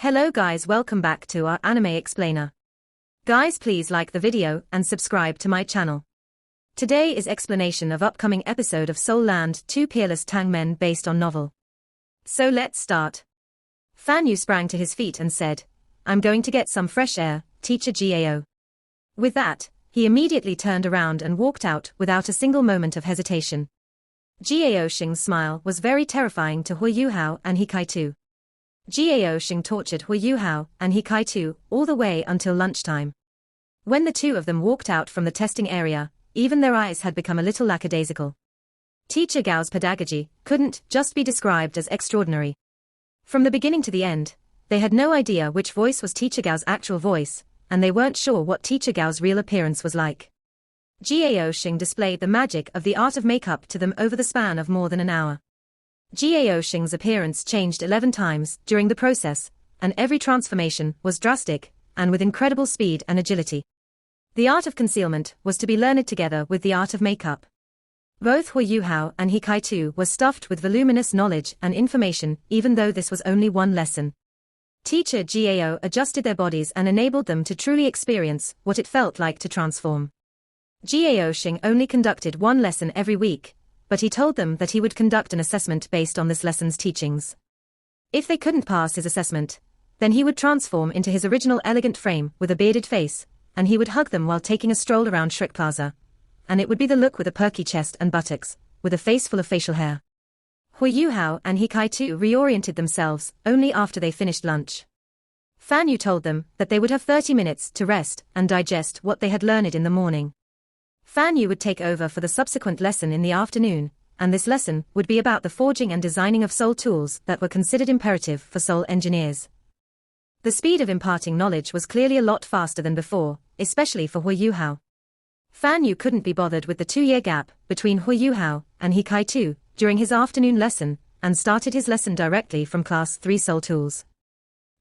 Hello guys, welcome back to our anime explainer. Guys, please like the video and subscribe to my channel. Today is explanation of upcoming episode of Soul Land 2 Peerless Tang Men based on novel. So let's start. Fan Yu sprang to his feet and said, "I'm going to get some fresh air, teacher Gao." With that, he immediately turned around and walked out without a single moment of hesitation. Gao Xing's smile was very terrifying to Hui Yuhao and He Kai-tu. Gao Xing tortured Hui Yuhao and He Kai-tu all the way until lunchtime. When the two of them walked out from the testing area, even their eyes had become a little lackadaisical. Teacher Gao's pedagogy couldn't just be described as extraordinary. From the beginning to the end, they had no idea which voice was Teacher Gao's actual voice, and they weren't sure what Teacher Gao's real appearance was like. Gao Xing displayed the magic of the art of makeup to them over the span of more than an hour. Gao Xing's appearance changed 11 times during the process, and every transformation was drastic, and with incredible speed and agility. The art of concealment was to be learned together with the art of makeup. Both Hui Yuhao and He Kai-tu were stuffed with voluminous knowledge and information, even though this was only one lesson. Teacher Gao adjusted their bodies and enabled them to truly experience what it felt like to transform. Gao Xing only conducted one lesson every week, but he told them that he would conduct an assessment based on this lesson's teachings. If they couldn't pass his assessment, then he would transform into his original elegant frame with a bearded face, and he would hug them while taking a stroll around Shrek Plaza. And it would be the look with a perky chest and buttocks, with a face full of facial hair. Hui Yuhao and He Kai-tu reoriented themselves only after they finished lunch. Fan Yu told them that they would have 30 minutes to rest and digest what they had learned in the morning. Fan Yu would take over for the subsequent lesson in the afternoon, and this lesson would be about the forging and designing of soul tools that were considered imperative for soul engineers. The speed of imparting knowledge was clearly a lot faster than before, especially for Hui Yuhao. Fan Yu couldn't be bothered with the 2-year gap between Hui Yuhao and He Kai-tu during his afternoon lesson, and started his lesson directly from Class 3 Soul Tools.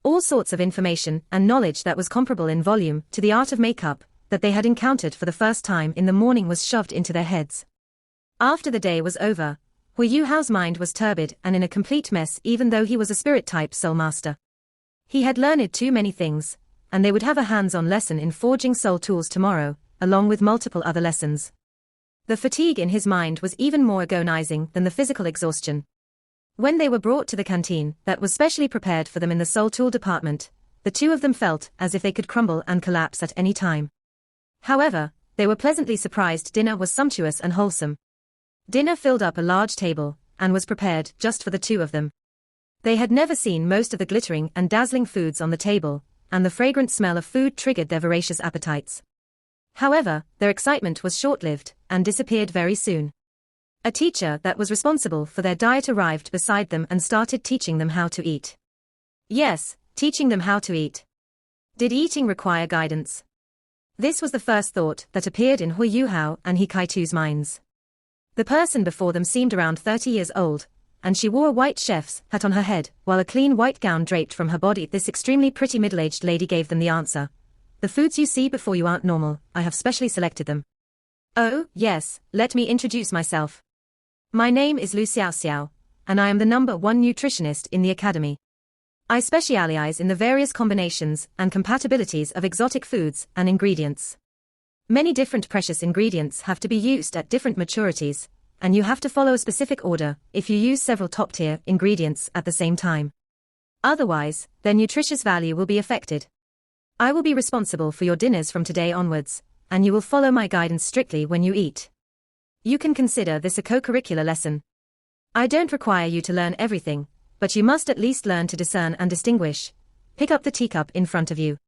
All sorts of information and knowledge that was comparable in volume to the art of makeup that they had encountered for the first time in the morning was shoved into their heads. After the day was over, Hui Yuhao's mind was turbid and in a complete mess, even though he was a spirit-type soul master. He had learned too many things, and they would have a hands-on lesson in forging soul tools tomorrow, along with multiple other lessons. The fatigue in his mind was even more agonizing than the physical exhaustion. When they were brought to the canteen that was specially prepared for them in the soul tool department, the two of them felt as if they could crumble and collapse at any time. However, they were pleasantly surprised. Dinner was sumptuous and wholesome. Dinner filled up a large table, and was prepared just for the two of them. They had never seen most of the glittering and dazzling foods on the table, and the fragrant smell of food triggered their voracious appetites. However, their excitement was short-lived, and disappeared very soon. A teacher that was responsible for their diet arrived beside them and started teaching them how to eat. Yes, teaching them how to eat. Did eating require guidance? This was the first thought that appeared in Hui Yuhao and He Kai-tu's minds. The person before them seemed around 30 years old, and she wore a white chef's hat on her head, while a clean white gown draped from her body. This extremely pretty middle-aged lady gave them the answer. "The foods you see before you aren't normal, I have specially selected them." "Oh, yes, let me introduce myself. My name is Lu Xiaoxiao, and I am the #1 nutritionist in the academy. I specialize in the various combinations and compatibilities of exotic foods and ingredients. Many different precious ingredients have to be used at different maturities, and you have to follow a specific order if you use several top-tier ingredients at the same time. Otherwise, their nutritious value will be affected. I will be responsible for your dinners from today onwards, and you will follow my guidance strictly when you eat. You can consider this a co-curricular lesson. I don't require you to learn everything, but you must at least learn to discern and distinguish. Pick up the teacup in front of you.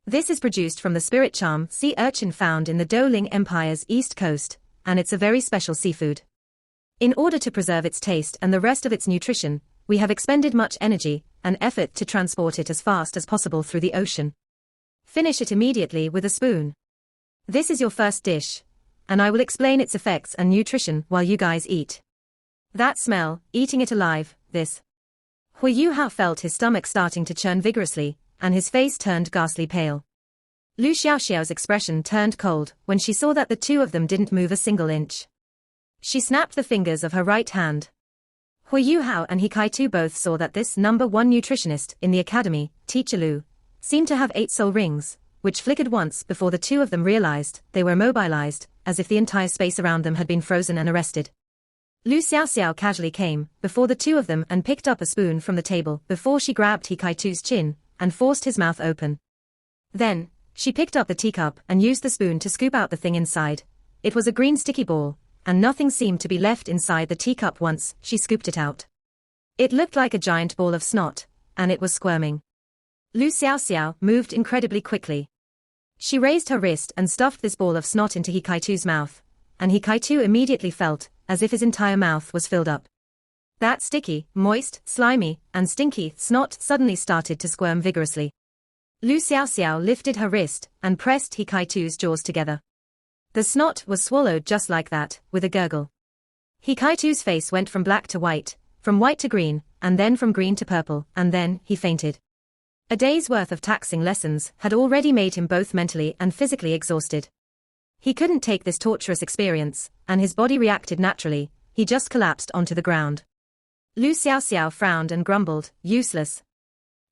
This is produced from the spirit charm sea urchin found in the Doling Empire's east coast, and it's a very special seafood. In order to preserve its taste and the rest of its nutrition, we have expended much energy and effort to transport it as fast as possible through the ocean. Finish it immediately with a spoon. This is your first dish, and I will explain its effects and nutrition while you guys eat. That smell, eating it alive, this." Hui Yuhao felt his stomach starting to churn vigorously, and his face turned ghastly pale. Lu Xiaoxiao's expression turned cold when she saw that the two of them didn't move a single inch. She snapped the fingers of her right hand. Hui Yuhao and He Kai-tu both saw that this number one nutritionist in the academy, Teacher Lu, seemed to have 8 soul rings, which flickered once before the two of them realized they were immobilized, as if the entire space around them had been frozen and arrested. Lu Xiaoxiao casually came before the two of them and picked up a spoon from the table before she grabbed He Kai-tu's chin and forced his mouth open. Then, she picked up the teacup and used the spoon to scoop out the thing inside. It was a green sticky ball, and nothing seemed to be left inside the teacup once she scooped it out. It looked like a giant ball of snot, and it was squirming. Lu Xiaoxiao moved incredibly quickly. She raised her wrist and stuffed this ball of snot into He Kai-tu's mouth, and He Kai-tu immediately felt as if his entire mouth was filled up. That sticky, moist, slimy, and stinky snot suddenly started to squirm vigorously. Lu Xiaoxiao lifted her wrist and pressed He Kai-tu's jaws together. The snot was swallowed just like that, with a gurgle. He Kai-tu's face went from black to white, from white to green, and then from green to purple, and then he fainted. A day's worth of taxing lessons had already made him both mentally and physically exhausted. He couldn't take this torturous experience, and his body reacted naturally. He just collapsed onto the ground. Lu Xiaoxiao frowned and grumbled, "Useless."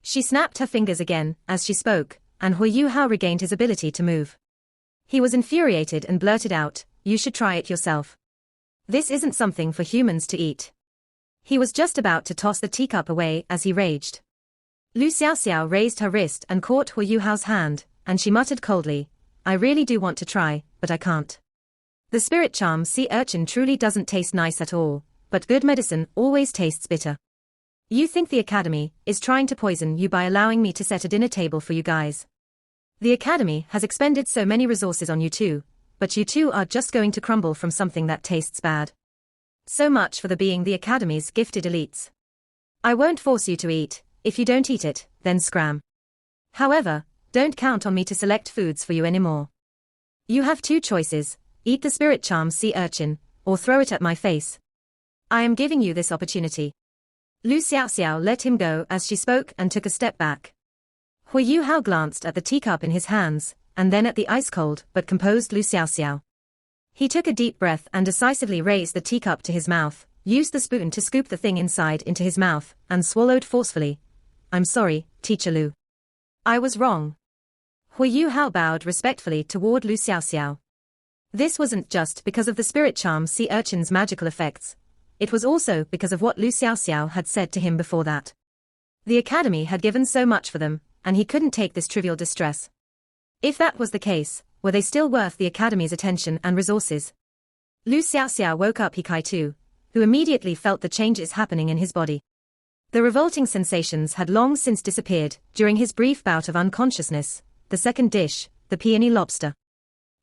She snapped her fingers again as she spoke, and Hui Yuhao regained his ability to move. He was infuriated and blurted out, "You should try it yourself. This isn't something for humans to eat." He was just about to toss the teacup away as he raged. Lu Xiaoxiao raised her wrist and caught Hui Yuhao's hand, and she muttered coldly, "I really do want to try, but I can't. The spirit charm sea urchin truly doesn't taste nice at all, but good medicine always tastes bitter. You think the academy is trying to poison you by allowing me to set a dinner table for you guys. The academy has expended so many resources on you two, but you two are just going to crumble from something that tastes bad. So much for the being the academy's gifted elites. I won't force you to eat. If you don't eat it, then scram. However, don't count on me to select foods for you anymore. You have 2 choices, eat the spirit charm sea urchin, or throw it at my face. I am giving you this opportunity." Lu Xiaoxiao let him go as she spoke and took a step back. Hui Yuhao glanced at the teacup in his hands, and then at the ice-cold but composed Lu Xiaoxiao. He took a deep breath and decisively raised the teacup to his mouth, used the spoon to scoop the thing inside into his mouth, and swallowed forcefully. "I'm sorry, Teacher Lu. I was wrong." Hui Yuhao bowed respectfully toward Lu Xiaoxiao. This wasn't just because of the spirit charm sea urchin's magical effects. It was also because of what Lu Xiaoxiao had said to him before that. The academy had given so much for them, and he couldn't take this trivial distress. If that was the case, were they still worth the academy's attention and resources? Lu Xiaoxiao woke up He Kai-tu, who immediately felt the changes happening in his body. The revolting sensations had long since disappeared during his brief bout of unconsciousness. The second dish, the peony lobster.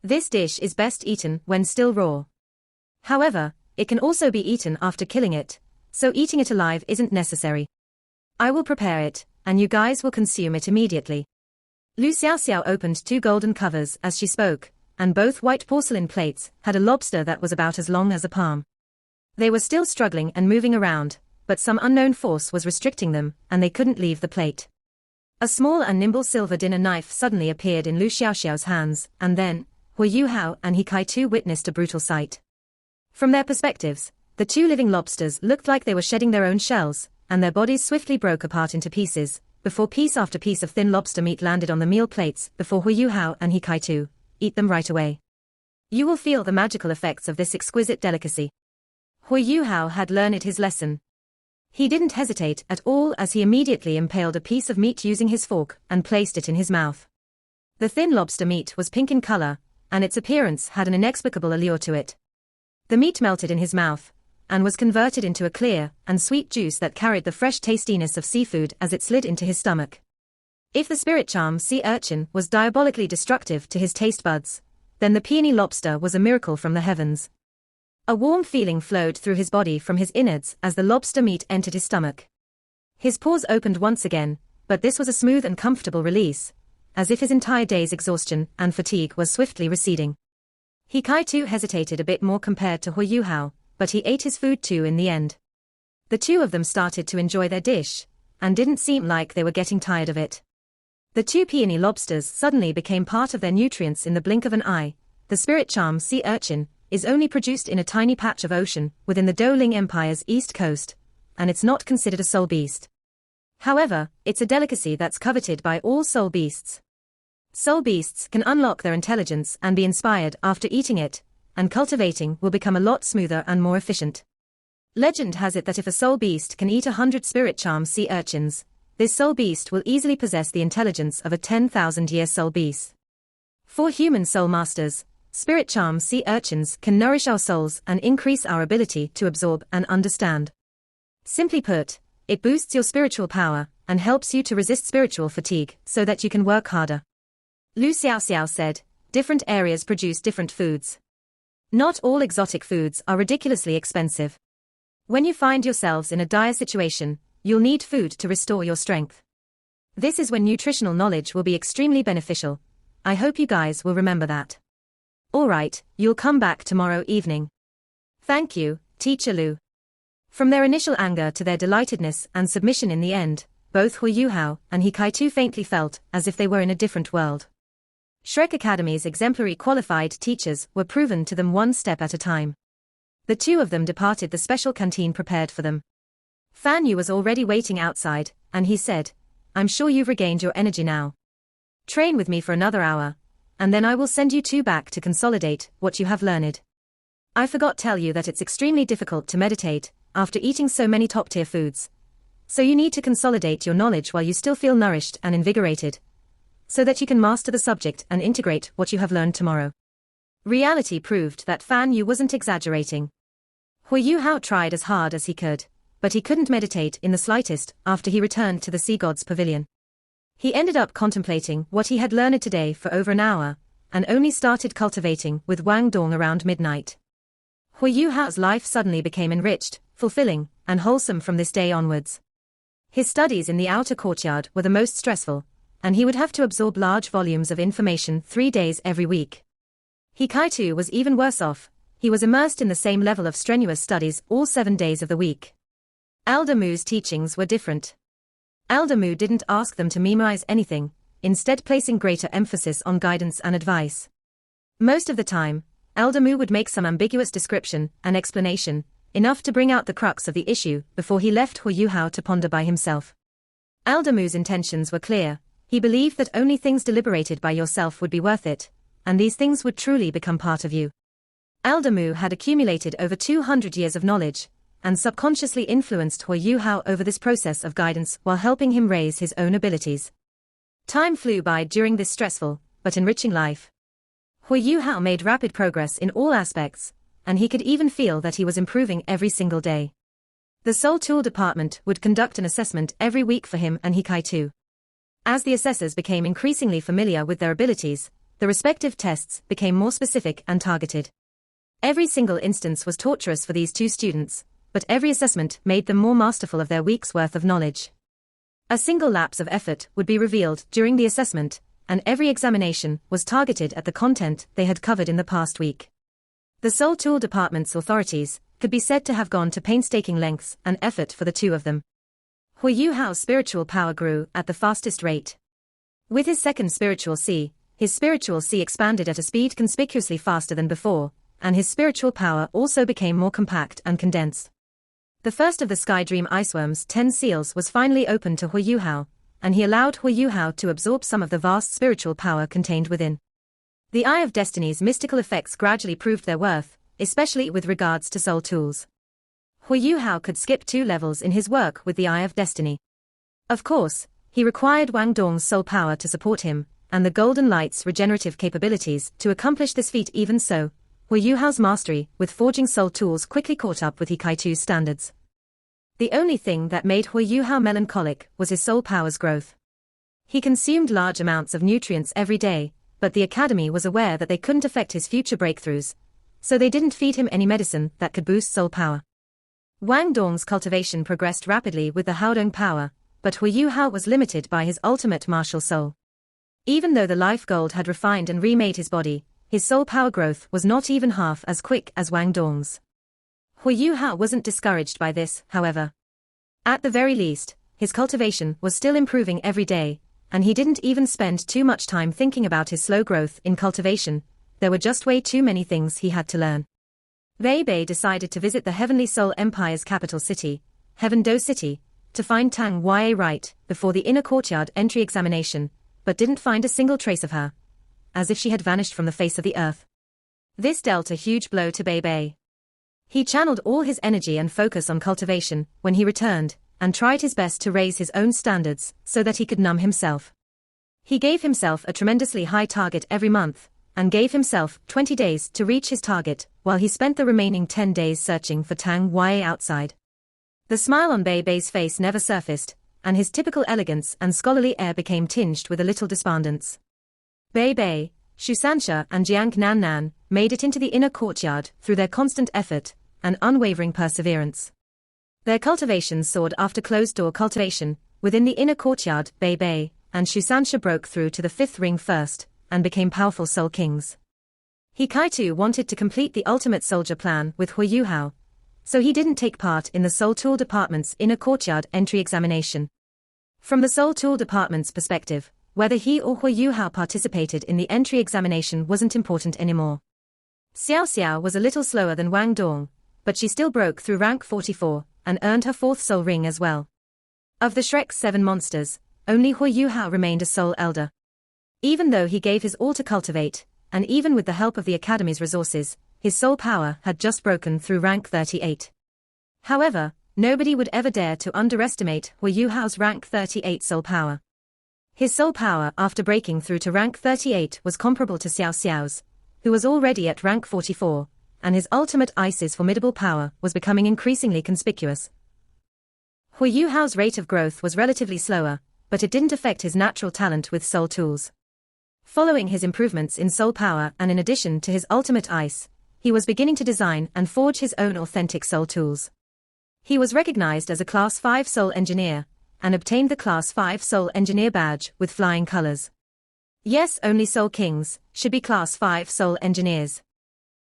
This dish is best eaten when still raw. However, it can also be eaten after killing it, so eating it alive isn't necessary. I will prepare it, and you guys will consume it immediately. Lu Xiaoxiao opened 2 golden covers as she spoke, and both white porcelain plates had a lobster that was about as long as a palm. They were still struggling and moving around, but some unknown force was restricting them, and they couldn't leave the plate. A small and nimble silver dinner knife suddenly appeared in Lu Xiaoxiao's hands, and then, Hui Yuhao and He Kai-tu witnessed a brutal sight. From their perspectives, the 2 living lobsters looked like they were shedding their own shells, and their bodies swiftly broke apart into pieces, before piece after piece of thin lobster meat landed on the meal plates before Hui Yuhao and He Kai-tu. Eat them right away. You will feel the magical effects of this exquisite delicacy. Hui Yuhao had learned his lesson. He didn't hesitate at all as he immediately impaled a piece of meat using his fork and placed it in his mouth. The thin lobster meat was pink in color, and its appearance had an inexplicable allure to it. The meat melted in his mouth, and was converted into a clear and sweet juice that carried the fresh tastiness of seafood as it slid into his stomach. If the spirit charm sea urchin was diabolically destructive to his taste buds, then the peony lobster was a miracle from the heavens. A warm feeling flowed through his body from his innards as the lobster meat entered his stomach. His pores opened once again, but this was a smooth and comfortable release, as if his entire day's exhaustion and fatigue was swiftly receding. He Kai-tu hesitated a bit more compared to Hui Yuhao, but he ate his food too in the end. The 2 of them started to enjoy their dish, and didn't seem like they were getting tired of it. The 2 peony lobsters suddenly became part of their nutrients in the blink of an eye. The spirit charm sea urchin is only produced in a tiny patch of ocean within the Douling Empire's east coast, and it's not considered a soul beast. However, it's a delicacy that's coveted by all soul beasts. Soul beasts can unlock their intelligence and be inspired after eating it, and cultivating will become a lot smoother and more efficient. Legend has it that if a soul beast can eat 100 spirit charm sea urchins, this soul beast will easily possess the intelligence of a 10,000-year soul beast. For human soul masters, spirit charm sea urchins can nourish our souls and increase our ability to absorb and understand. Simply put, it boosts your spiritual power and helps you to resist spiritual fatigue so that you can work harder. Lu Xiaoxiao said, different areas produce different foods. Not all exotic foods are ridiculously expensive. When you find yourselves in a dire situation, you'll need food to restore your strength. This is when nutritional knowledge will be extremely beneficial. I hope you guys will remember that. Alright, you'll come back tomorrow evening. Thank you, Teacher Lu. From their initial anger to their delightedness and submission in the end, both Hu Yuhao and He Kai-Tu faintly felt as if they were in a different world. Shrek Academy's exemplary qualified teachers were proven to them one step at a time. The two of them departed the special canteen prepared for them. Fan Yu was already waiting outside, and he said, I'm sure you've regained your energy now. Train with me for another hour, and then I will send you two back to consolidate what you have learned. I forgot tell you that it's extremely difficult to meditate after eating so many top-tier foods. So you need to consolidate your knowledge while you still feel nourished and invigorated, so that you can master the subject and integrate what you have learned tomorrow. Reality proved that Fan Yu wasn't exaggerating. Hu Yuhao tried as hard as he could, but he couldn't meditate in the slightest after he returned to the Sea God's Pavilion. He ended up contemplating what he had learned today for over an hour, and only started cultivating with Wang Dong around midnight. Hu Yuhao's life suddenly became enriched, fulfilling, and wholesome from this day onwards. His studies in the outer courtyard were the most stressful, and he would have to absorb large volumes of information 3 days every week. He Kai-Tu was even worse off. He was immersed in the same level of strenuous studies all 7 days of the week. Elder Mu's teachings were different. Elder Mu didn't ask them to memorize anything, instead placing greater emphasis on guidance and advice. Most of the time, Elder Mu would make some ambiguous description and explanation, enough to bring out the crux of the issue before he left Hu Yuhao to ponder by himself. Elder Mu's intentions were clear. He believed that only things deliberated by yourself would be worth it, and these things would truly become part of you. Elder Mu had accumulated over 200 years of knowledge, and subconsciously influenced Hu Yuhao over this process of guidance while helping him raise his own abilities. Time flew by during this stressful, but enriching life. Hu Yuhao made rapid progress in all aspects, and he could even feel that he was improving every single day. The Soul Tool Department would conduct an assessment every week for him and He Kai-Tu. As the assessors became increasingly familiar with their abilities, the respective tests became more specific and targeted. Every single instance was torturous for these two students, but every assessment made them more masterful of their week's worth of knowledge. A single lapse of effort would be revealed during the assessment, and every examination was targeted at the content they had covered in the past week. The Soul Tool Department's authorities could be said to have gone to painstaking lengths and effort for the two of them. Hu Yuhao's spiritual power grew at the fastest rate. With his second spiritual sea, his spiritual sea expanded at a speed conspicuously faster than before, and his spiritual power also became more compact and condensed. The first of the Sky Dream Iceworm's 10 seals was finally opened to Hu Yuhao, and he allowed Hu Yuhao to absorb some of the vast spiritual power contained within. The Eye of Destiny's mystical effects gradually proved their worth, especially with regards to soul tools. Hu Yuhao could skip 2 levels in his work with the Eye of Destiny. Of course, he required Wang Dong's soul power to support him, and the Golden Light's regenerative capabilities to accomplish this feat. Even so, Hu Yuhao's mastery with forging soul tools quickly caught up with He Kai-Tu's standards. The only thing that made Hu Yuhao melancholic was his soul power's growth. He consumed large amounts of nutrients every day, but the Academy was aware that they couldn't affect his future breakthroughs, so they didn't feed him any medicine that could boost soul power. Wang Dong's cultivation progressed rapidly with the Haodong power, but Hu Yuhao was limited by his ultimate martial soul. Even though the life gold had refined and remade his body, his soul power growth was not even half as quick as Wang Dong's. Hu Yuhao wasn't discouraged by this, however. At the very least, his cultivation was still improving every day, and he didn't even spend too much time thinking about his slow growth in cultivation. There were just way too many things he had to learn. Wei Bei decided to visit the Heavenly Soul Empire's capital city, Heaven-Do City, to find Tang Ya right before the inner courtyard entry examination, but didn't find a single trace of her, as if she had vanished from the face of the earth. This dealt a huge blow to Bei Bei. He channeled all his energy and focus on cultivation when he returned, and tried his best to raise his own standards so that he could numb himself. He gave himself a tremendously high target every month, and gave himself 20 days to reach his target, while he spent the remaining 10 days searching for Tang Ya outside. The smile on Bei Bei's face never surfaced, and his typical elegance and scholarly air became tinged with a little despondence. Bei Bei, Shusansha and Jiang Nan Nan made it into the inner courtyard through their constant effort and unwavering perseverance. Their cultivations soared after closed-door cultivation. Within the inner courtyard, Bei Bei and Shusansha broke through to the 5th ring first, and became powerful soul kings. He Kaitu wanted to complete the ultimate soldier plan with Hu Yuhao, so he didn't take part in the Soul Tool Department's inner courtyard entry examination. From the Soul Tool Department's perspective, whether he or Hu Yuhao participated in the entry examination wasn't important anymore. Xiao Xiao was a little slower than Wang Dong, but she still broke through rank 44, and earned her 4th soul ring as well. Of the Shrek's 7 monsters, only Hu Yuhao remained a soul elder. Even though he gave his all to cultivate, and even with the help of the Academy's resources, his soul power had just broken through rank 38. However, nobody would ever dare to underestimate Hu Yuhao's rank 38 soul power. His soul power after breaking through to rank 38 was comparable to Xiao Xiao's, who was already at rank 44, and his ultimate ice's formidable power was becoming increasingly conspicuous. Hu Yuhao's rate of growth was relatively slower, but it didn't affect his natural talent with soul tools. Following his improvements in soul power and in addition to his ultimate ice, he was beginning to design and forge his own authentic soul tools. He was recognized as a Class 5 soul engineer, and obtained the Class 5 soul engineer badge with flying colors. Yes, only soul kings should be Class 5 soul engineers.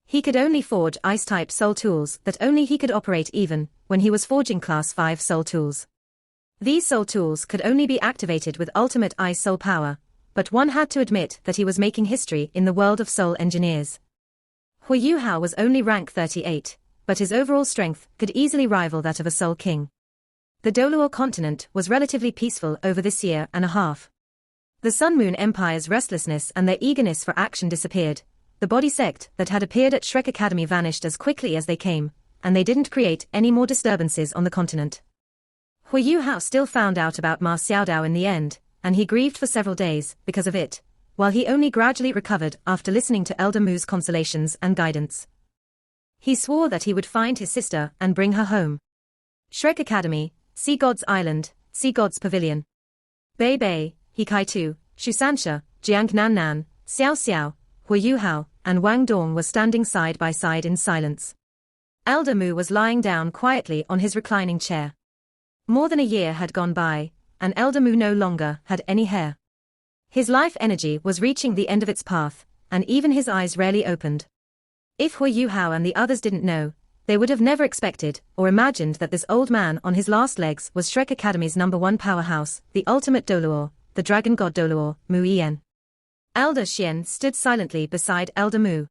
He could only forge ice-type soul tools that only he could operate even when he was forging Class 5 soul tools. These soul tools could only be activated with ultimate ice soul power, but one had to admit that he was making history in the world of soul engineers. Hu Yuhao was only rank 38, but his overall strength could easily rival that of a soul king. The Doluo continent was relatively peaceful over this year and a half. The Sun Moon Empire's restlessness and their eagerness for action disappeared. The body sect that had appeared at Shrek Academy vanished as quickly as they came, and they didn't create any more disturbances on the continent. Hu Yuhao still found out about Ma Xiaodao in the end, and he grieved for several days because of it, while he only gradually recovered after listening to Elder Mu's consolations and guidance. He swore that he would find his sister and bring her home. Shrek Academy, Sea God's Island, Sea God's Pavilion. Bei Bei, He Kaitu, Shusansha, Jiang Nan Nan, Xiao Xiao, Hu Yuhao, and Wang Dong were standing side by side in silence. Elder Mu was lying down quietly on his reclining chair. More than a year had gone by, and Elder Mu no longer had any hair. His life energy was reaching the end of its path, and even his eyes rarely opened. If Hu Yuhao and the others didn't know, they would have never expected or imagined that this old man on his last legs was Shrek Academy's #1 powerhouse, the ultimate Doluo, the dragon god Doluo, Mu Yen. Elder Xian stood silently beside Elder Mu.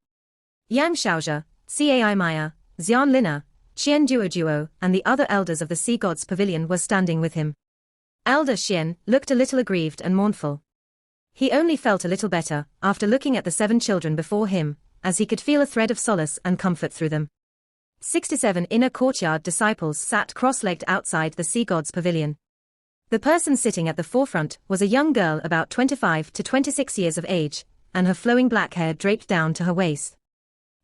Yang Xiaozhe, Cai Maya, Xian Lina, Qian Duo and the other elders of the Sea God's Pavilion were standing with him. Elder Xian looked a little aggrieved and mournful. He only felt a little better after looking at the 7 children before him, as he could feel a thread of solace and comfort through them. 67 inner courtyard disciples sat cross-legged outside the Sea God's Pavilion. The person sitting at the forefront was a young girl about 25 to 26 years of age, and her flowing black hair draped down to her waist.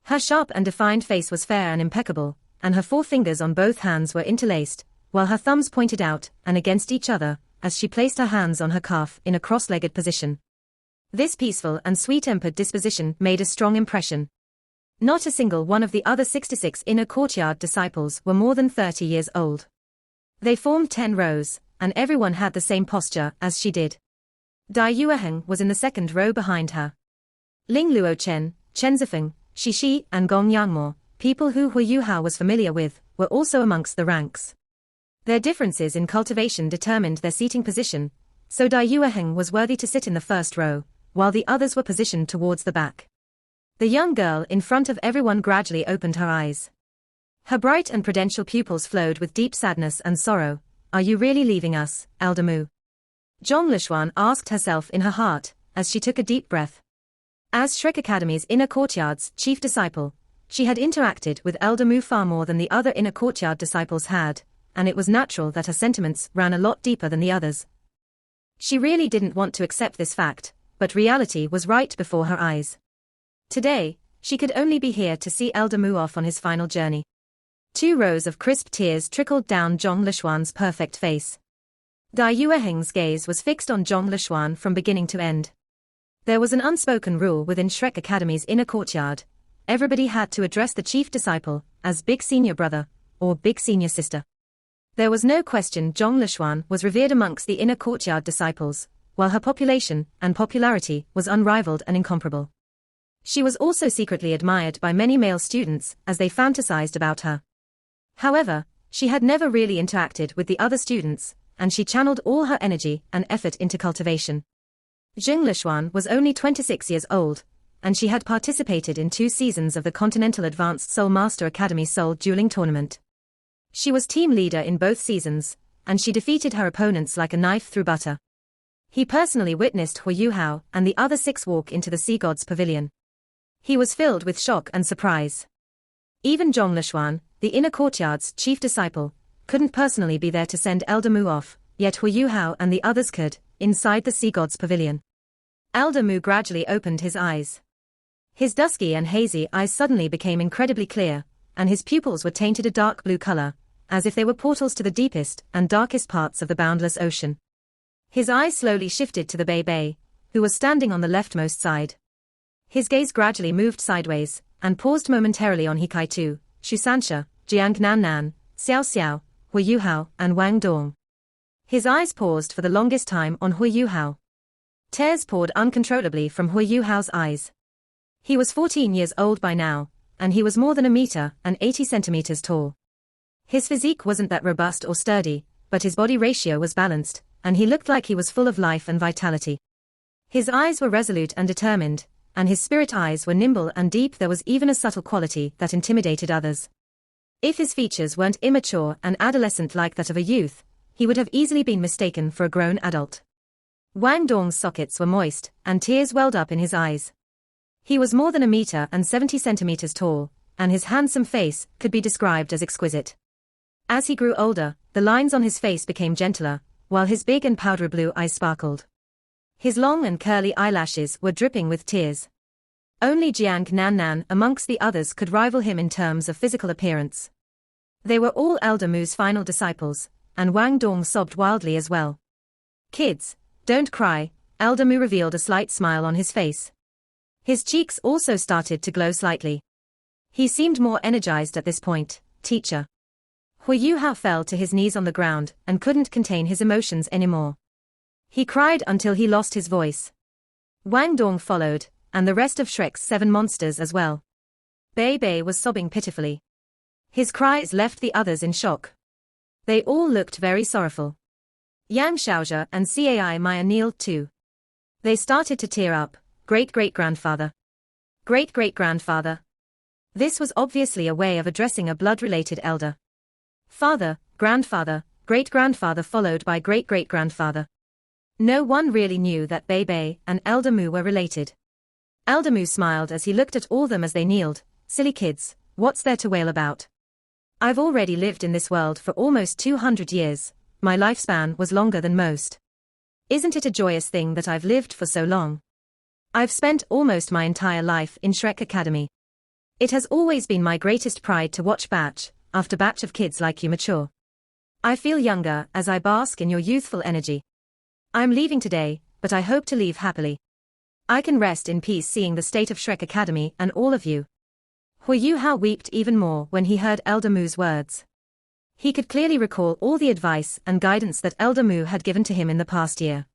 Her sharp and defined face was fair and impeccable, and her 4 fingers on both hands were interlaced, while her thumbs pointed out and against each other, as she placed her hands on her calf in a cross-legged position. This peaceful and sweet-tempered disposition made a strong impression. Not a single one of the other 66 inner courtyard disciples were more than 30 years old. They formed 10 rows, and everyone had the same posture as she did. Dai Yueheng was in the 2nd row behind her. Ling Luochen, Chen Zifeng, Shishi and Gong Yangmo, people who Hu Yuhao was familiar with, were also amongst the ranks. Their differences in cultivation determined their seating position, so Dai Yueheng was worthy to sit in the 1st row, while the others were positioned towards the back. The young girl in front of everyone gradually opened her eyes. Her bright and prudential pupils flowed with deep sadness and sorrow. Are you really leaving us, Elder Mu? Zhong Lishuan asked herself in her heart, as she took a deep breath. As Shrek Academy's inner courtyard's chief disciple, she had interacted with Elder Mu far more than the other inner courtyard disciples had, and it was natural that her sentiments ran a lot deeper than the others. She really didn't want to accept this fact, but reality was right before her eyes. Today, she could only be here to see Elder Mu off on his final journey. 2 rows of crisp tears trickled down Zhong Lishuan's perfect face. Dai Yueheng's gaze was fixed on Zhong Lishuan from beginning to end. There was an unspoken rule within Shrek Academy's inner courtyard. Everybody had to address the chief disciple as Big Senior Brother or Big Senior Sister. There was no question Zhong Lishuan was revered amongst the inner courtyard disciples, while her population and popularity was unrivaled and incomparable. She was also secretly admired by many male students as they fantasized about her. However, she had never really interacted with the other students, and she channeled all her energy and effort into cultivation. Zhong Lishuan was only 26 years old, and she had participated in 2 seasons of the Continental Advanced Soul Master Academy Soul Dueling Tournament. She was team leader in both seasons, and she defeated her opponents like a knife through butter. He personally witnessed Hu Yuhao and the other 6 walk into the Sea God's Pavilion. He was filled with shock and surprise. Even Zhong Lishuan, the inner courtyard's chief disciple, couldn't personally be there to send Elder Mu off, yet Hu Yuhao and the others could, inside the Sea God's Pavilion. Elder Mu gradually opened his eyes. His dusky and hazy eyes suddenly became incredibly clear, and his pupils were tainted a dark blue color, as if they were portals to the deepest and darkest parts of the boundless ocean. His eyes slowly shifted to the Bei, who was standing on the leftmost side. His gaze gradually moved sideways, and paused momentarily on Hikai Tu, Shu Sansha, Jiang Nan, Xiao Xiao, Hu Yuhao, and Wang Dong. His eyes paused for the longest time on Hu Yuhao. Tears poured uncontrollably from Hu Yuhao's eyes. He was 14 years old by now, and he was more than 1 meter and 80 centimeters tall. His physique wasn't that robust or sturdy, but his body ratio was balanced, and he looked like he was full of life and vitality. His eyes were resolute and determined, and his spirit eyes were nimble and deep. There was even a subtle quality that intimidated others. If his features weren't immature and adolescent like that of a youth, he would have easily been mistaken for a grown adult. Wang Dong's sockets were moist, and tears welled up in his eyes. He was more than 1 meter and 70 centimeters tall, and his handsome face could be described as exquisite. As he grew older, the lines on his face became gentler, while his big and powdery blue eyes sparkled. His long and curly eyelashes were dripping with tears. Only Jiang Nan amongst the others could rival him in terms of physical appearance. They were all Elder Mu's final disciples, and Wang Dong sobbed wildly as well. Kids, don't cry, Elder Mu revealed a slight smile on his face. His cheeks also started to glow slightly. He seemed more energized at this point. Teacher. Hu Yuhao fell to his knees on the ground and couldn't contain his emotions anymore. He cried until he lost his voice. Wang Dong followed, and the rest of Shrek's 7 monsters as well. Bei was sobbing pitifully. His cries left the others in shock. They all looked very sorrowful. Yang Xiaozhe and Cai Maya kneeled too. They started to tear up. Great-great-grandfather. Great-great-grandfather. This was obviously a way of addressing a blood-related elder. Father, grandfather, great-grandfather followed by great-great-grandfather. No one really knew that Bei and Elder Mu were related. Elder Mu smiled as he looked at all them as they kneeled. Silly kids, what's there to wail about? I've already lived in this world for almost 200 years, my lifespan was longer than most. Isn't it a joyous thing that I've lived for so long? I've spent almost my entire life in Shrek Academy. It has always been my greatest pride to watch batch after batch of kids like you mature. I feel younger as I bask in your youthful energy. I'm leaving today, but I hope to leave happily. I can rest in peace seeing the state of Shrek Academy and all of you. Hu Yuhao wept even more when he heard Elder Mu's words. He could clearly recall all the advice and guidance that Elder Mu had given to him in the past year.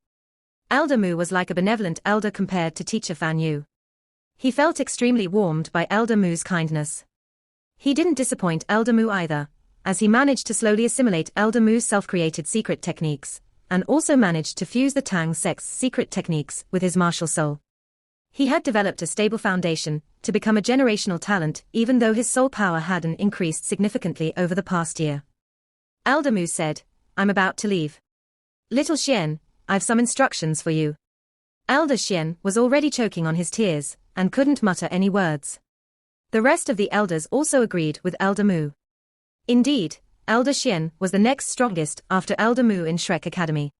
Elder Mu was like a benevolent elder compared to Teacher Fan Yu. He felt extremely warmed by Elder Mu's kindness. He didn't disappoint Elder Mu either, as he managed to slowly assimilate Elder Mu's self-created secret techniques, and also managed to fuse the Tang sect's secret techniques with his martial soul. He had developed a stable foundation to become a generational talent, even though his soul power hadn't increased significantly over the past year. Elder Mu said, "I'm about to leave. Little Xian, I've some instructions for you." Elder Xian was already choking on his tears and couldn't mutter any words. The rest of the elders also agreed with Elder Mu. Indeed, Elder Xian was the next strongest after Elder Mu in Shrek Academy.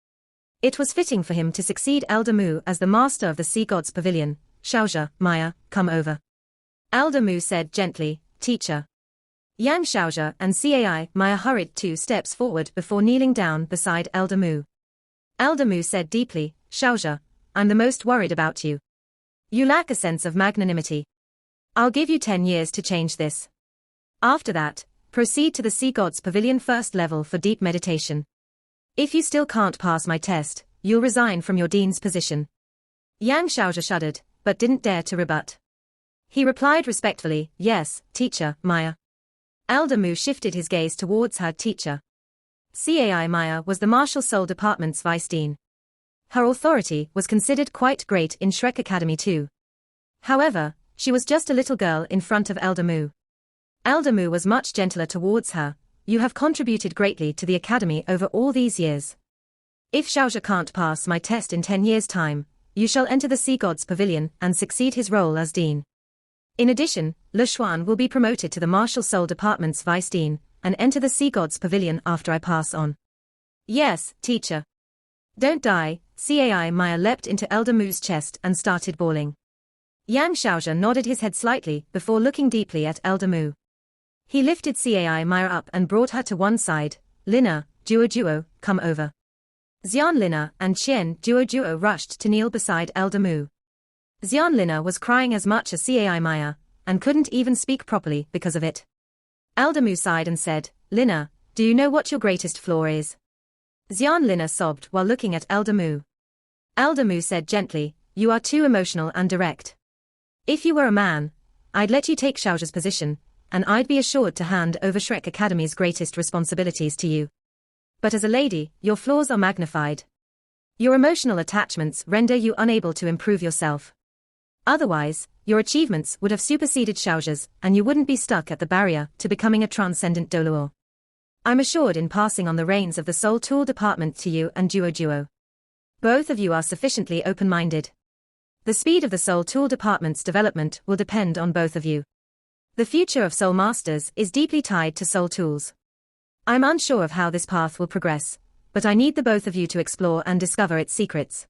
It was fitting for him to succeed Elder Mu as the master of the Sea Gods Pavilion. "Xiaozhe, Maya, come over." Elder Mu said gently, "Teacher." Yang Xiaozhe and Cai Maya hurried 2 steps forward before kneeling down beside Elder Mu. Elder Mu said deeply, "Xiaozhe, I'm the most worried about you. You lack a sense of magnanimity. I'll give you 10 years to change this. After that, proceed to the Sea Gods Pavilion first level for deep meditation. If you still can't pass my test, you'll resign from your dean's position." Yang Xiaozhe shuddered, but didn't dare to rebut. He replied respectfully, "Yes, teacher, Maya." Elder Mu shifted his gaze towards her teacher. Cai Maya was the Martial Soul Department's vice dean. Her authority was considered quite great in Shrek Academy too. However, she was just a little girl in front of Elder Mu. Elder Mu was much gentler towards her. "You have contributed greatly to the academy over all these years. If Xiaozhe can't pass my test in 10 years' time, you shall enter the Sea Gods Pavilion and succeed his role as dean. In addition, Le Xuan will be promoted to the Martial Soul Department's vice dean and enter the Sea Gods Pavilion after I pass on." "Yes, teacher." "Don't die." Cai Maya leapt into Elder Mu's chest and started bawling. Yang Xiaozhe nodded his head slightly before looking deeply at Elder Mu. He lifted Cai Maya up and brought her to one side. "Lina, Duo, come over." Xian Lina and Qian Duo rushed to kneel beside Elder Mu. Xian Lina was crying as much as Cai Maya, and couldn't even speak properly because of it. Elder Mu sighed and said, "Lina, do you know what your greatest flaw is?" Xian Lina sobbed while looking at Elder Mu. Elder Mu said gently, "You are too emotional and direct. If you were a man, I'd let you take Xiaozhe's position, and I'd be assured to hand over Shrek Academy's greatest responsibilities to you. But as a lady, your flaws are magnified. Your emotional attachments render you unable to improve yourself. Otherwise, your achievements would have superseded Xiaozhe's, and you wouldn't be stuck at the barrier to becoming a transcendent Doluo. I'm assured in passing on the reins of the Soul Tool Department to you and Duo. Both of you are sufficiently open-minded. The speed of the Soul Tool Department's development will depend on both of you. The future of Soul Masters is deeply tied to Soul Tools. I'm unsure of how this path will progress, but I need the both of you to explore and discover its secrets.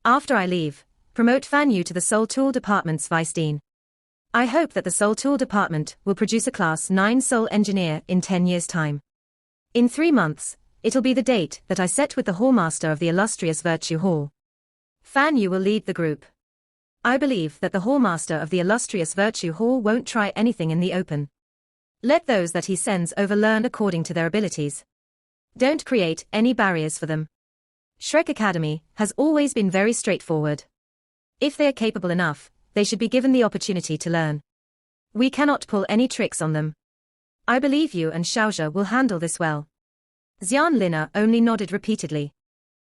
After I leave, promote Fan Yu to the Soul Tool Department's Vice Dean. I hope that the Soul Tool Department will produce a Class 9 Soul Engineer in 10 years' time. In 3 months, it'll be the date that I set with the Hallmaster of the illustrious Virtue Hall. Fan Yu will lead the group. I believe that the Hallmaster of the illustrious Virtue Hall won't try anything in the open. Let those that he sends over learn according to their abilities. Don't create any barriers for them. Shrek Academy has always been very straightforward. If they are capable enough, they should be given the opportunity to learn. We cannot pull any tricks on them. I believe you and Xiaozhe will handle this well. Xian Lina only nodded repeatedly.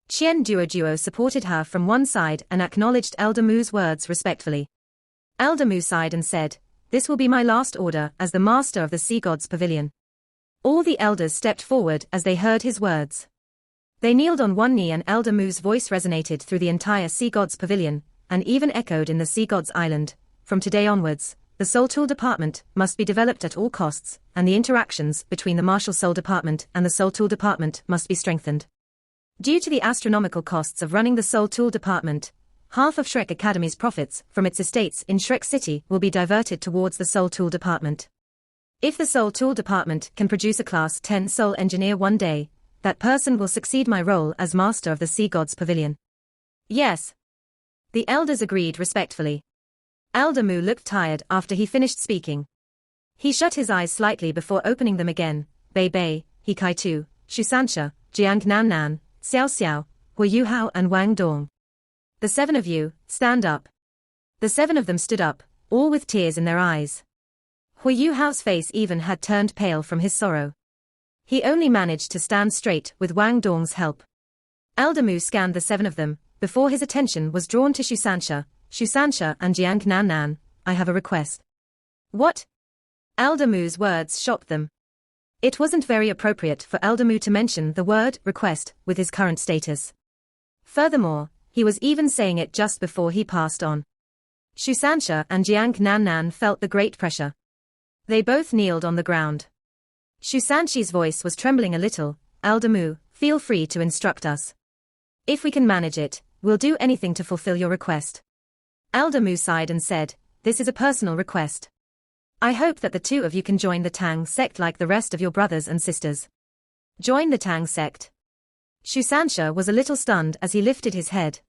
Qian Duo supported her from one side and acknowledged Elder Mu's words respectfully. Elder Mu sighed and said, "This will be my last order as the master of the Sea Gods Pavilion." All the elders stepped forward as they heard his words. They kneeled on one knee and Elder Mu's voice resonated through the entire Sea Gods Pavilion, and even echoed in the Sea Gods Island. From today onwards, the Soul Tool Department must be developed at all costs, and the interactions between the Martial Soul Department and the Soul Tool Department must be strengthened. Due to the astronomical costs of running the Soul Tool Department, half of Shrek Academy's profits from its estates in Shrek City will be diverted towards the Soul Tool Department. If the Soul Tool Department can produce a Class 10 Soul Engineer one day, that person will succeed my role as Master of the Sea Gods Pavilion. Yes. The elders agreed respectfully. Elder Mu looked tired after he finished speaking. He shut his eyes slightly before opening them again. Bei Bei, He Kai Tu, Shu Sansha, Jiang Nan Nan, Xiao Xiao, Hu Yu Hao and Wang Dong. The 7 of you, stand up. The 7 of them stood up, all with tears in their eyes. Hu Yu Hao's face even had turned pale from his sorrow. He only managed to stand straight with Wang Dong's help. Elder Mu scanned the 7 of them, before his attention was drawn to Shu Sansha, Shusansha and Jiang Nan, I have a request. What? Elder Mu's words shocked them. It wasn't very appropriate for Elder Mu to mention the word request with his current status. Furthermore, he was even saying it just before he passed on. Shusansha and Jiang Nan felt the great pressure. They both kneeled on the ground. Shusanshi's voice was trembling a little. Elder Mu, feel free to instruct us. If we can manage it, we'll do anything to fulfill your request. Elder Mu sighed and said, this is a personal request. I hope that the two of you can join the Tang sect like the rest of your brothers and sisters. Join the Tang sect. Shusansha was a little stunned as he lifted his head.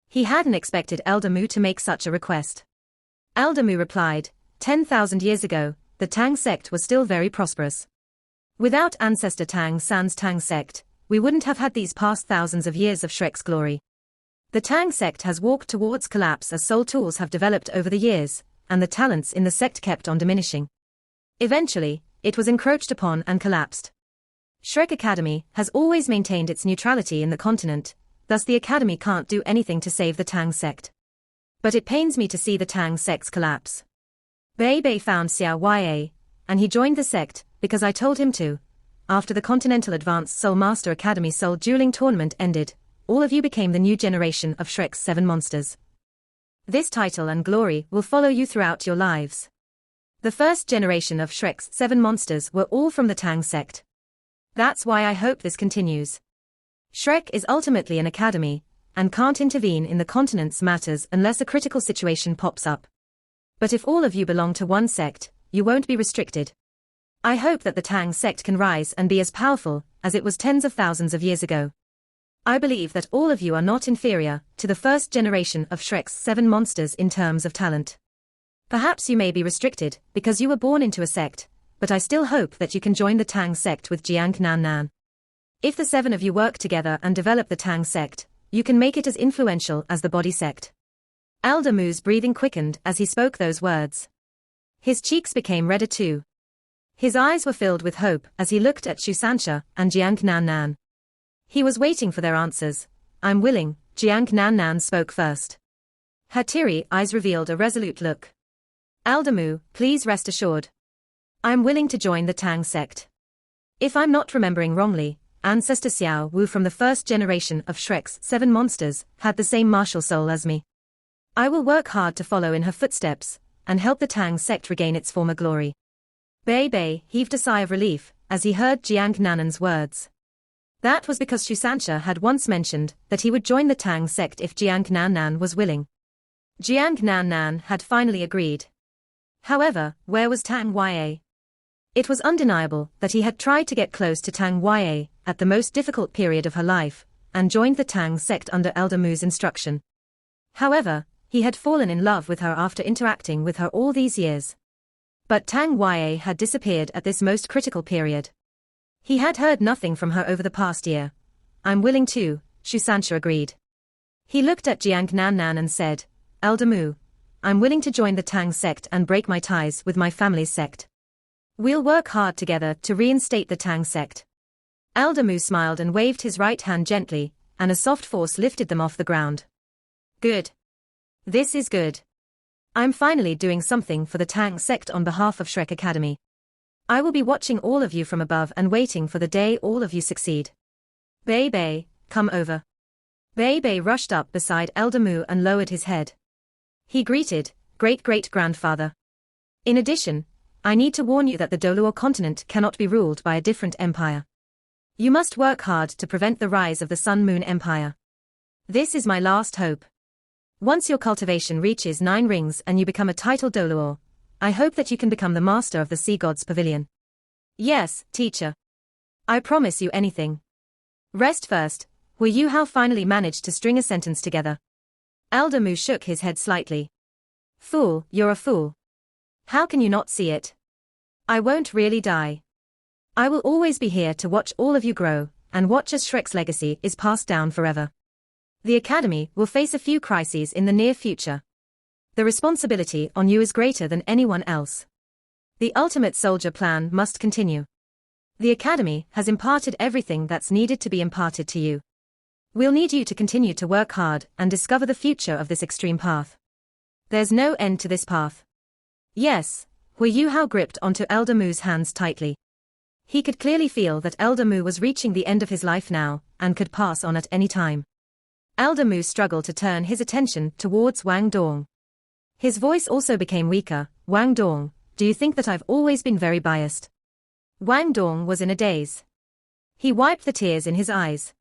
He hadn't expected Elder Mu to make such a request. Elder Mu replied, 10,000 years ago, the Tang sect was still very prosperous. Without ancestor Tang San's Tang sect, we wouldn't have had these past thousands of years of Shrek's glory. The Tang sect has walked towards collapse as soul tools have developed over the years, and the talents in the sect kept on diminishing. Eventually, it was encroached upon and collapsed. Shrek Academy has always maintained its neutrality in the continent, thus the Academy can't do anything to save the Tang sect. But it pains me to see the Tang sect's collapse. Bei Bei found Xiao Ya, and he joined the sect, because I told him to. After the Continental Advanced Soul Master Academy Soul Dueling Tournament ended, all of you became the new generation of Shrek's 7 monsters. This title and glory will follow you throughout your lives. The first generation of Shrek's 7 monsters were all from the Tang sect. That's why I hope this continues. Shrek is ultimately an academy, and can't intervene in the continent's matters unless a critical situation pops up. But if all of you belong to one sect, you won't be restricted. I hope that the Tang sect can rise and be as powerful as it was tens of thousands of years ago. I believe that all of you are not inferior to the first generation of Shrek's 7 monsters in terms of talent. Perhaps you may be restricted because you were born into a sect, but I still hope that you can join the Tang sect with Jiang Nan. If the 7 of you work together and develop the Tang sect, you can make it as influential as the body sect. Elder Mu's breathing quickened as he spoke those words. His cheeks became redder too. His eyes were filled with hope as he looked at Shusansha and Jiang Nan. He was waiting for their answers. I'm willing, Jiang Nan spoke first. Her teary eyes revealed a resolute look. Elder Mu, please rest assured. I'm willing to join the Tang sect. If I'm not remembering wrongly, Ancestor Xiao Wu from the first generation of Shrek's 7 monsters had the same martial soul as me. I will work hard to follow in her footsteps, and help the Tang sect regain its former glory. Bei Bei heaved a sigh of relief as he heard Jiang Nan's words. That was because Shusansha had once mentioned that he would join the Tang sect if Jiang Nan was willing. Jiang Nan had finally agreed. However, where was Tang Ya? It was undeniable that he had tried to get close to Tang Ya at the most difficult period of her life, and joined the Tang sect under Elder Mu's instruction. However, he had fallen in love with her after interacting with her all these years. But Tang Ya had disappeared at this most critical period. He had heard nothing from her over the past year. I'm willing to, Shusansha agreed. He looked at Jiang Nan and said, Elder Mu, I'm willing to join the Tang sect and break my ties with my family's sect. We'll work hard together to reinstate the Tang sect. Elder Mu smiled and waved his right hand gently, and a soft force lifted them off the ground. Good. This is good. I'm finally doing something for the Tang sect on behalf of Shrek Academy. I will be watching all of you from above and waiting for the day all of you succeed. Bei Bei, come over. Bei Bei rushed up beside Elder Mu and lowered his head. He greeted, great-great-grandfather. In addition, I need to warn you that the Doluo continent cannot be ruled by a different empire. You must work hard to prevent the rise of the Sun-Moon Empire. This is my last hope. Once your cultivation reaches 9 rings and you become a title Doluo, I hope that you can become the master of the Sea God's Pavilion. Yes, teacher. I promise you anything. Rest first. Wu Yuhao finally managed to string a sentence together. Elder Mu shook his head slightly. Fool, you're a fool. How can you not see it? I won't really die. I will always be here to watch all of you grow, and watch as Shrek's legacy is passed down forever. The Academy will face a few crises in the near future. The responsibility on you is greater than anyone else. The ultimate soldier plan must continue. The Academy has imparted everything that's needed to be imparted to you. We'll need you to continue to work hard and discover the future of this extreme path. There's no end to this path. Yes, Hui Yuhao gripped onto Elder Mu's hands tightly. He could clearly feel that Elder Mu was reaching the end of his life now, and could pass on at any time. Elder Mu struggled to turn his attention towards Wang Dong. His voice also became weaker. Wang Dong, do you think that I've always been very biased? Wang Dong was in a daze. He wiped the tears in his eyes.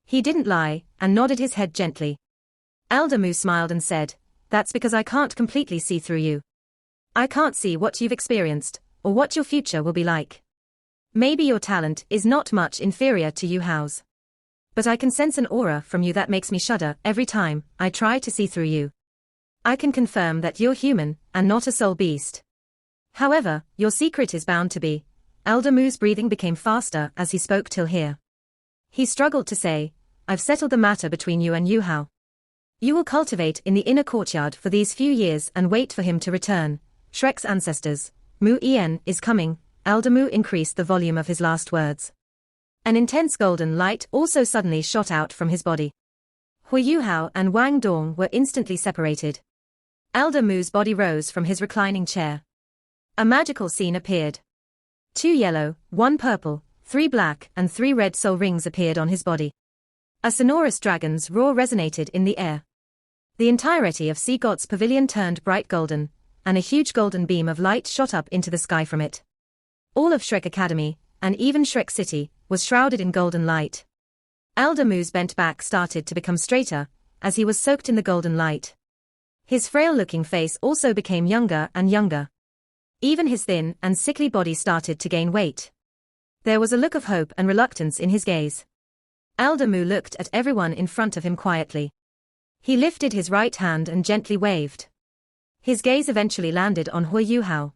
He didn't lie, and nodded his head gently. Elder Mu smiled and said, that's because I can't completely see through you. I can't see what you've experienced, or what your future will be like. Maybe your talent is not much inferior to Yu Hao's. But I can sense an aura from you that makes me shudder every time I try to see through you. I can confirm that you're human, and not a soul beast. However, your secret is bound to be. Elder Mu's breathing became faster as he spoke till here. He struggled to say, I've settled the matter between you and Yu Hao. You will cultivate in the inner courtyard for these few years and wait for him to return. Shrek's ancestors, Mu Yen, is coming. Elder Mu increased the volume of his last words. An intense golden light also suddenly shot out from his body. Hui Yuhao and Wang Dong were instantly separated. Elder Mu's body rose from his reclining chair. A magical scene appeared. 2 yellow, 1 purple, 3 black and 3 red soul rings appeared on his body. A sonorous dragon's roar resonated in the air. The entirety of Sea God's pavilion turned bright golden, and a huge golden beam of light shot up into the sky from it. All of Shrek Academy, and even Shrek City, was shrouded in golden light. Elder Mu's bent back started to become straighter, as he was soaked in the golden light. His frail-looking face also became younger and younger. Even his thin and sickly body started to gain weight. There was a look of hope and reluctance in his gaze. Elder Mu looked at everyone in front of him quietly. He lifted his right hand and gently waved. His gaze eventually landed on Hui Yuhao.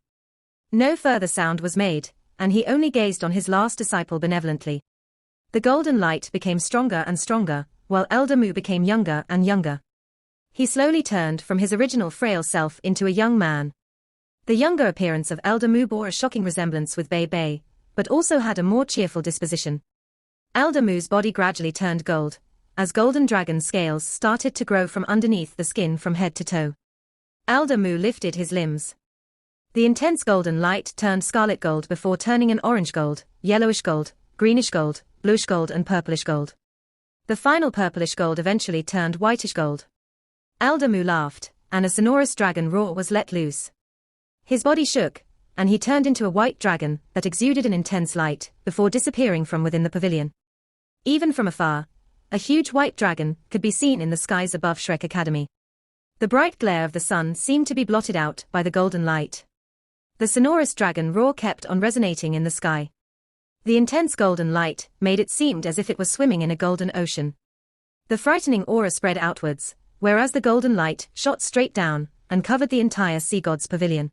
No further sound was made, and he only gazed on his last disciple benevolently. The golden light became stronger and stronger, while Elder Mu became younger and younger. He slowly turned from his original frail self into a young man. The younger appearance of Elder Mu bore a shocking resemblance with Bei Bei, but also had a more cheerful disposition. Elder Mu's body gradually turned gold, as golden dragon scales started to grow from underneath the skin from head to toe. Elder Mu lifted his limbs. The intense golden light turned scarlet gold before turning an orange gold, yellowish gold, greenish gold, bluish gold and purplish gold. The final purplish gold eventually turned whitish gold. Elder Mu laughed, and a sonorous dragon roar was let loose. His body shook, and he turned into a white dragon that exuded an intense light, before disappearing from within the pavilion. Even from afar, a huge white dragon could be seen in the skies above Shrek Academy. The bright glare of the sun seemed to be blotted out by the golden light. The sonorous dragon roar kept on resonating in the sky. The intense golden light made it seem as if it was swimming in a golden ocean. The frightening aura spread outwards, whereas the golden light shot straight down and covered the entire Sea God's pavilion.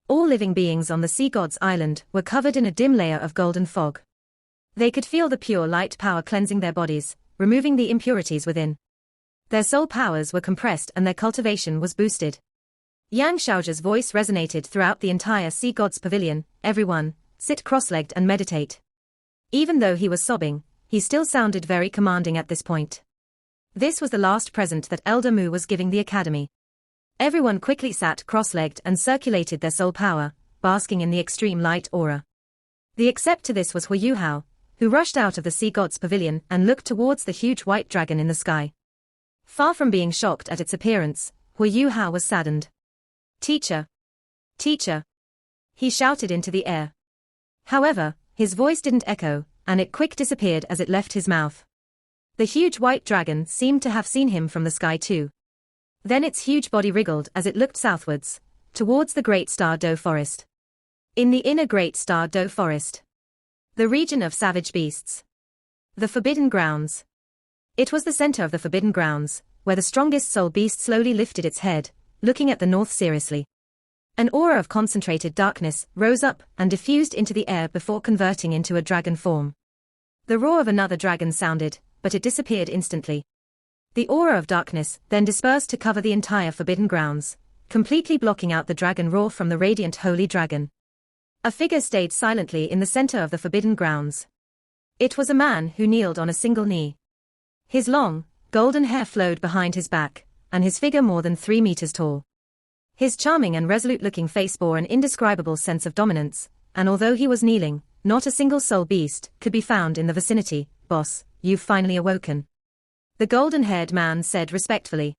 All living beings on the Sea God's island were covered in a dim layer of golden fog. They could feel the pure light power cleansing their bodies, removing the impurities within. Their soul powers were compressed and their cultivation was boosted. Yang Xiaozhi's voice resonated throughout the entire Sea God's pavilion. Everyone, sit cross-legged and meditate. Even though he was sobbing, he still sounded very commanding at this point. This was the last present that Elder Mu was giving the academy. Everyone quickly sat cross-legged and circulated their soul power, basking in the extreme light aura. The except to this was Hui Yuhao, who rushed out of the Sea God's pavilion and looked towards the huge white dragon in the sky. Far from being shocked at its appearance, Hui Yuhao was saddened. Teacher! Teacher! He shouted into the air. However, his voice didn't echo, and it quick disappeared as it left his mouth. The huge white dragon seemed to have seen him from the sky too. Then its huge body wriggled as it looked southwards, towards the Great Star Doe Forest. In the inner Great Star Doe Forest. The region of savage beasts. The Forbidden Grounds. It was the center of the Forbidden Grounds, where the strongest soul beast slowly lifted its head, looking at the north seriously. An aura of concentrated darkness rose up and diffused into the air before converting into a dragon form. The roar of another dragon sounded, but it disappeared instantly. The aura of darkness then dispersed to cover the entire Forbidden Grounds, completely blocking out the dragon roar from the radiant holy dragon. A figure stayed silently in the center of the Forbidden Grounds. It was a man who kneeled on a single knee. His long, golden hair flowed behind his back, and his figure more than 3 meters tall. His charming and resolute-looking face bore an indescribable sense of dominance, and although he was kneeling, not a single soul beast could be found in the vicinity. "Boss, you've finally awoken," the golden-haired man said respectfully.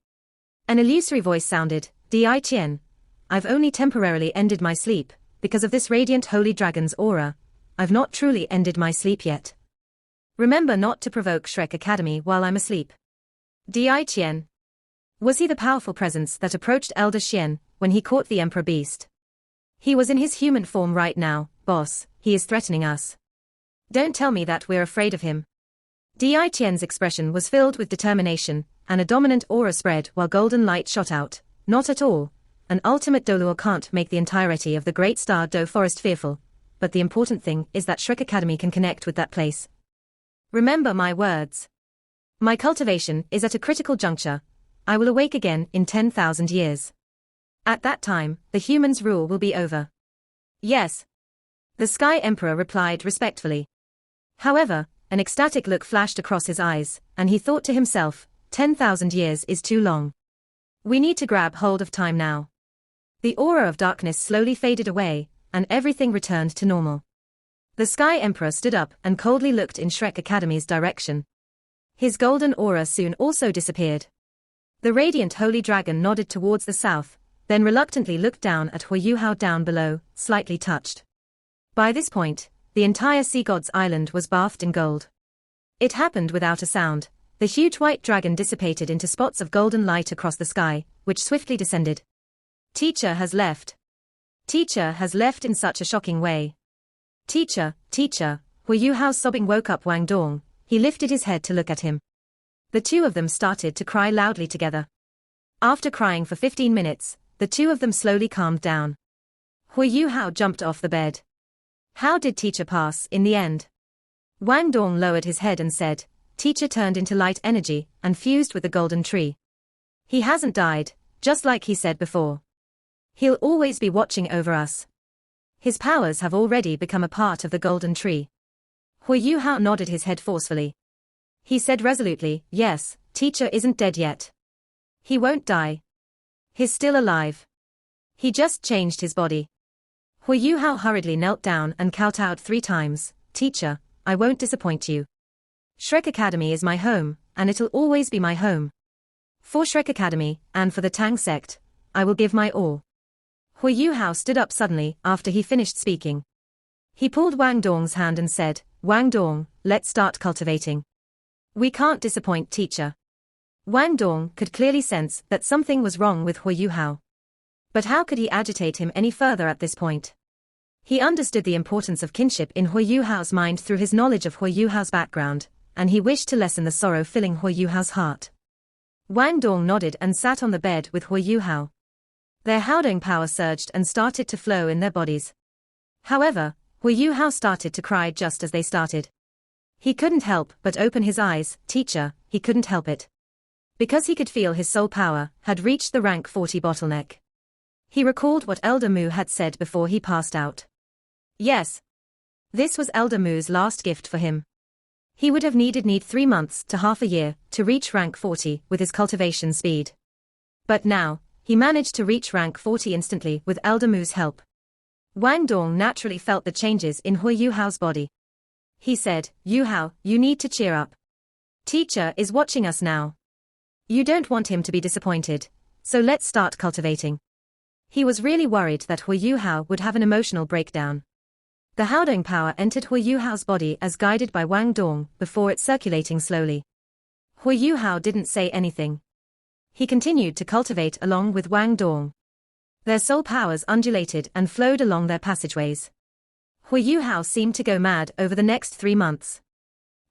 An illusory voice sounded, "Di Qian, I've only temporarily ended my sleep, because of this radiant holy dragon's aura. I've not truly ended my sleep yet. Remember not to provoke Shrek Academy while I'm asleep." Di Qian. Was he the powerful presence that approached Elder Xian when he caught the Emperor Beast? He was in his human form right now. "Boss, he is threatening us. Don't tell me that we're afraid of him." Di Qian's expression was filled with determination, and a dominant aura spread while golden light shot out. "Not at all. An ultimate Doluo can't make the entirety of the Great Star Do Forest fearful, but the important thing is that Shrek Academy can connect with that place. Remember my words. My cultivation is at a critical juncture. I will awake again in 10,000 years. At that time, the humans' rule will be over." "Yes," the Sky Emperor replied respectfully. However, an ecstatic look flashed across his eyes, and he thought to himself, 10,000 years is too long. We need to grab hold of time now. The aura of darkness slowly faded away, and everything returned to normal. The Sky Emperor stood up and coldly looked in Shrek Academy's direction. His golden aura soon also disappeared. The radiant holy dragon nodded towards the south, then reluctantly looked down at Hu Yuhao down below, slightly touched. By this point, the entire Sea God's island was bathed in gold. It happened without a sound. The huge white dragon dissipated into spots of golden light across the sky, which swiftly descended. "Teacher has left. Teacher has left in such a shocking way. Teacher, teacher." Hu Yuhao's sobbing woke up Wang Dong. He lifted his head to look at him. The two of them started to cry loudly together. After crying for 15 minutes, the two of them slowly calmed down. Hu Yuhao jumped off the bed. "How did teacher pass in the end?" Wang Dong lowered his head and said, "Teacher turned into light energy and fused with the golden tree. He hasn't died, just like he said before. He'll always be watching over us. His powers have already become a part of the golden tree." Hu Yuhao nodded his head forcefully. He said resolutely, "Yes, teacher isn't dead yet. He won't die. He's still alive. He just changed his body." Hu Yuhao hurriedly knelt down and kowtowed 3 times. "Teacher, I won't disappoint you. Shrek Academy is my home, and it'll always be my home. For Shrek Academy, and for the Tang sect, I will give my all." Hu Yuhao stood up suddenly after he finished speaking. He pulled Wang Dong's hand and said, "Wang Dong, let's start cultivating. We can't disappoint teacher." Wang Dong could clearly sense that something was wrong with Hu Yuhao. But how could he agitate him any further at this point? He understood the importance of kinship in Hu Yuhao's mind through his knowledge of Hu Yuhao's background, and he wished to lessen the sorrow filling Hu Yuhao's heart. Wang Dong nodded and sat on the bed with Hu Yuhao. Their Haodong power surged and started to flow in their bodies. However, Hu Yuhao started to cry just as they started. He couldn't help but open his eyes. "Teacher," he couldn't help it. Because he could feel his soul power had reached the rank 40 bottleneck. He recalled what Elder Mu had said before he passed out. Yes. This was Elder Mu's last gift for him. He would have needed 3 months to half a year to reach rank 40 with his cultivation speed. But now, he managed to reach rank 40 instantly with Elder Mu's help. Wang Dong naturally felt the changes in Hu Yuhao's body. He said, "Yuhao, you need to cheer up. Teacher is watching us now. You don't want him to be disappointed, so let's start cultivating." He was really worried that Hu Yuhao would have an emotional breakdown. The Haodong power entered Hu Yuhao's body as guided by Wang Dong before it circulating slowly. Hu Yuhao didn't say anything. He continued to cultivate along with Wang Dong. Their soul powers undulated and flowed along their passageways. Hu Yuhao seemed to go mad over the next 3 months.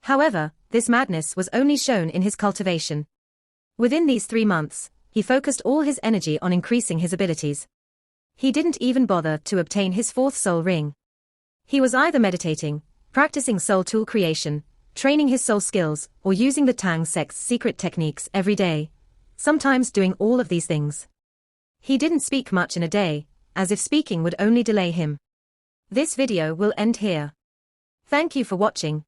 However, this madness was only shown in his cultivation. Within these 3 months, he focused all his energy on increasing his abilities. He didn't even bother to obtain his 4th soul ring. He was either meditating, practicing soul tool creation, training his soul skills, or using the Tang sect's secret techniques every day, sometimes doing all of these things. He didn't speak much in a day, as if speaking would only delay him. This video will end here. Thank you for watching.